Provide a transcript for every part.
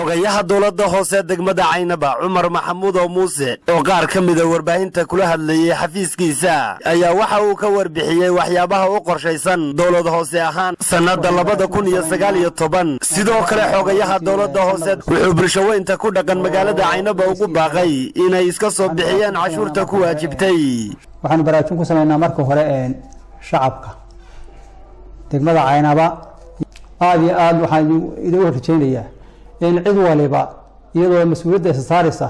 xogayaha dowladda hoose degmada Caynaba Cumar Maxamuud oo Muuse oo qaar ka mid ah warbaahinta kula hadlayay xafiiskiisa ayaa waxa uu ka warbixiyay waxyaabaha uu qorshaysan dowladda hoose ahaan sanada 2019 sidoo kale xogayaha dowladda hoose wuxuu bulshaweynta ku dhaqan magaalada Caynaba ugu baaqay inay iska soo bixiyaan cashuurta ku waajibtay waxaan baraarujin ku sameynaa marka hore shacabka degmada Caynaba aad waxaan idin rajaynayaa in cid waliba iyadoo mas'uuliyadda saaraysa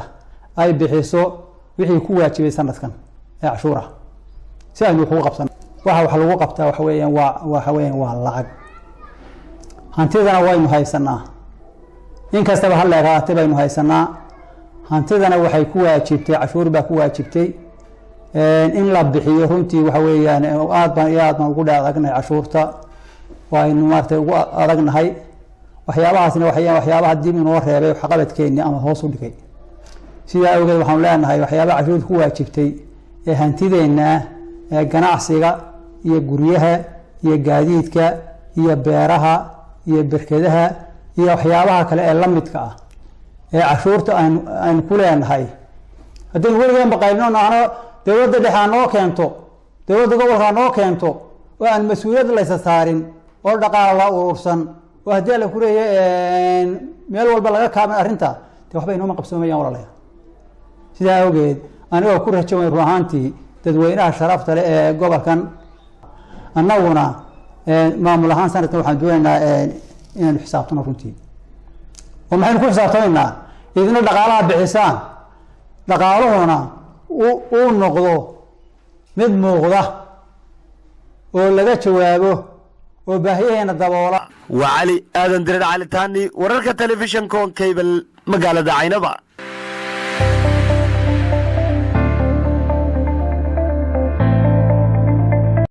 ay bixiso wixii ku waajibay sanadkan ee cashuura si aynu ugu qabsan waxa lagu qabtaa waxa weeyaan waa lacag hantidana waynu haysanaa in kastaba hal leeyahay baynu haysanaa hantidana waxay ku waajibtay cashuur baa ku waajibtay in la bixiyo runtii waxa weeyaan aad baan ugu dhaadagnahay cashuurta وإنه مرتي وأرجنا هاي وحيابها سنة وحيابها دي من ورا ربي وحقبتكيني أما هو صدقي سيدا أوجد وحملان هاي وحيابها عشود هو شفتي هنتي ذينا جناح سيجا يجريها يجاديدك يبيرها يبركدها وحيابها كلا لمتك عشورت أن كلان هاي هذين ولدين بقيلنا أنا تود اللي حنو كنتو تود قبل حنو كنتو وأن مسؤولية ليس صارين ودقا الله ورسن وهدي له كوريه ميل والبلغ كامل أرنتا توحبين هم قبسوا ميان ولا لا سيدا أوجد أنا كوره جوين روحانتي تدوينها شرفت قبل كان النونا ما ملهان سنة توحد دوينا إن حسابتنا فنتي وما حنكون حسابتنا إذن دقالها بحسان دقالهنا ونقضوا مد مغضة ولا جوابه وبهينا الضبوله وعلي آدم دريد علي تاني ورركة تلفزيون كون كيبل مقالة Caynaba